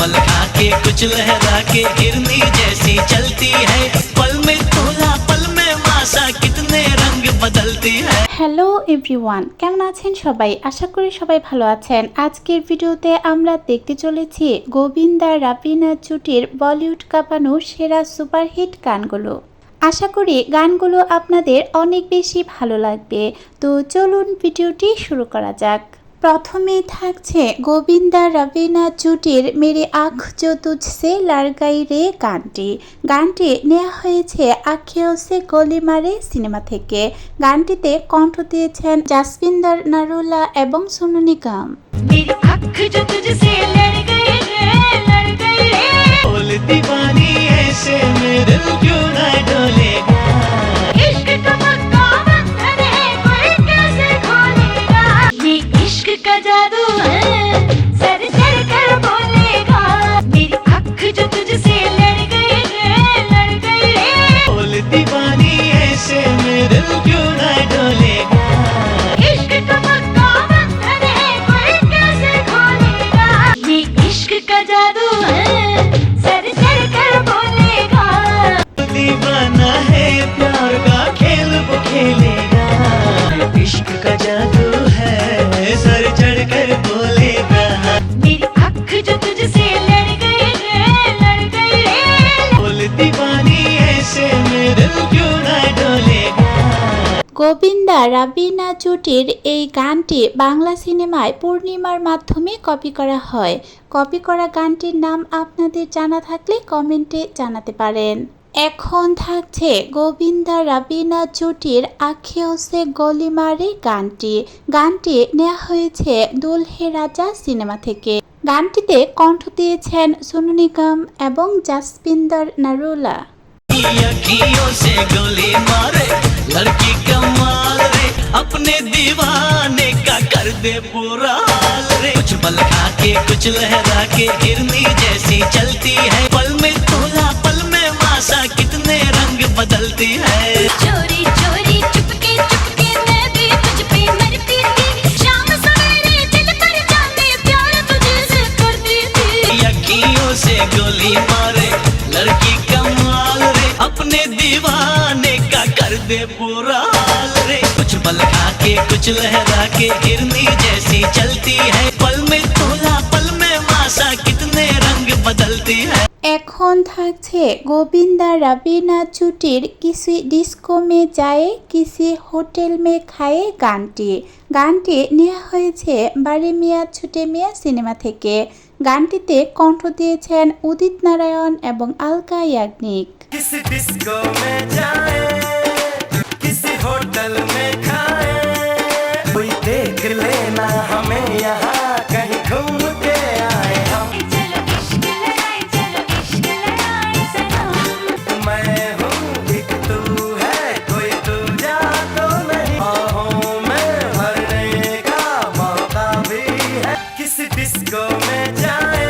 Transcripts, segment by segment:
पल खा के कुछ लहरा के हिरनी जैसी चलती है, पल में तोला पल में मासा कितने रंग बदलती है। হ্যালো এভরিওয়ান, কেমন আছেন সবাই? আশা করি সবাই ভালো আছেন। আজকের ভিডিওতে আমরা দেখতে চলেছি গোবিন্দা রাবিনা জুটির বলিউড কাঁপানো সেরা সুপারহিট গানগুলো। আশা করি গানগুলো আপনাদের অনেক বেশি ভালো লাগবে। তো চলুন ভিডিওটি শুরু করা যাক। প্রথমেই থাকছে গোবিন্দা রাবিনা জুটির মেরে আঁখ জো তুঝসে লড় গই রে গানটি। গানটি নেওয়া হয়েছে আঁখিयों से गोली मारे সিনেমা থেকে। গানটিতে কণ্ঠ দিয়েছেন জাসপিন্দর নারুলা এবং সোনু নিগম। मेरी आँख जो तुझसे लड़ गई रे बोल दीवानी ऐसे मेरे दिल क्यों ना डोलेगा, इश्क का पक्का बंधन है कोई कैसे खोलेगा, ये इश्क का जादू है सर चढ़ कर बोलेगा, मेरी आँख जो तुझसे लड़ गई रे बोल दीवानी ऐसे मेरे दिल क्यों ना डोलेगा, इश्क का पक्का बंधन है कोई कैसे खोलेगा, ये इश्क का जादू है सर चढ़ कर बोलेगा। दीवाना है प्यार का खेल वो खेलेगा, इश्क का जादू है सर चढ़ कर बोलेगा, मेरी आँख जो तुझसे लड़ गई रे बोल दीवानी ऐसे मेरे दिल क्यों ना डोलेगा। গোবিন্দা রাবিনা জুটির এই গানটি বাংলা সিনেমায় পূর্ণিমার মাধ্যমে কপি করা হয়। কপি করা গানটির নাম আপনাদের জানা থাকলে কমেন্টে জানাতে পারেন। এখন থাকছে গোবিন্দা রাবিনা জুটির আঁখিयों से गोली मारे গানটি। গানটি নেওয়া হয়েছে দুলহে রাজা সিনেমা থেকে। গানটিতে কণ্ঠ দিয়েছেন সোনু নিগম এবং জাসপিন্দর নারুলা। अखियों से गोली मारे लड़की कमाल रे, अपने दीवाने का कर दे पूरा हाल रे, कुछ पल खा के कुछ लहरा के हिरनी जैसी चलती है, पल में तोला पल में मासा कितने रंग बदलती है। चोरी चोरी चुपके चुपके मैं भी तुझ पे मरती थी, शाम सवेरे दिल पर जाने प्यार तुझसे करती थी, अखियों से गोली मारे लड़की कमाल रे, अपने दीवाने का कर दे पूरा हाल रे, कुछ पल खा के कुछ लहरा के हिरनी जैसी चलती है, पल में तोला पल में मासा कितने रंग बदलती है। এখন থাকছে গোবিন্দা রাবিনা জুটির কিসি ডিস্কো মে যায় কিসি হোটেল মে খায়ে গানটি। গানটি নেওয়া হয়েছে বারে মিয়া ছুটে মিয়া সিনেমা থেকে। গানটিতে কণ্ঠ দিয়েছেন উদিত নারায়ণ এবং আলকা ইয়াগনিক। किसी डिस्को में जाए किसी होटल में खाए, कोई देख लेना हमें यहाँ कहीं घूम के आए हम, चलो इश्क लगाए सनम, मैं हूँ एक तू है कोई दूजा तो नहीं, बाहों में भरने का मौका भी है, किसी डिस्को में जाए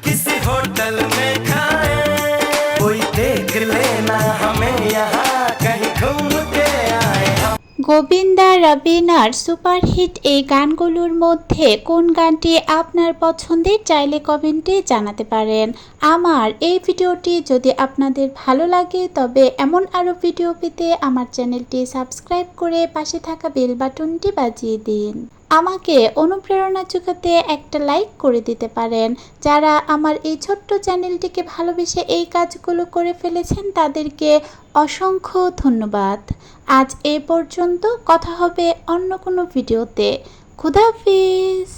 किसी होटल में खाए, कोई देख लेना हमें यहाँ कहीं घूम के आए हम। গোবিন্দা রাবিনার সুপারহিট এই গানগুলোর মধ্যে কোন গানটি আপনার পছন্দের চাইলে কমেন্টে জানাতে পারেন। আমার এই ভিডিওটি যদি আপনাদের ভালো লাগে তবে এমন আরও ভিডিও পেতে আমার চ্যানেলটি সাবস্ক্রাইব করে পাশে থাকা বেল বাটনটি বাজিয়ে দিন। আমাকে অনুপ্রেরণা যোগাতে একটা লাইক করে দিতে পারেন। যারা আমার এই ছোট্ট চ্যানেলটিকে ভালোবেসে এই কাজগুলো করে ফেলেছেন তাদেরকে অসংখ্য ধন্যবাদ। আজ এই পর্যন্ত, কথা হবে অন্য কোনো ভিডিওতে। খুদা হাফিজ।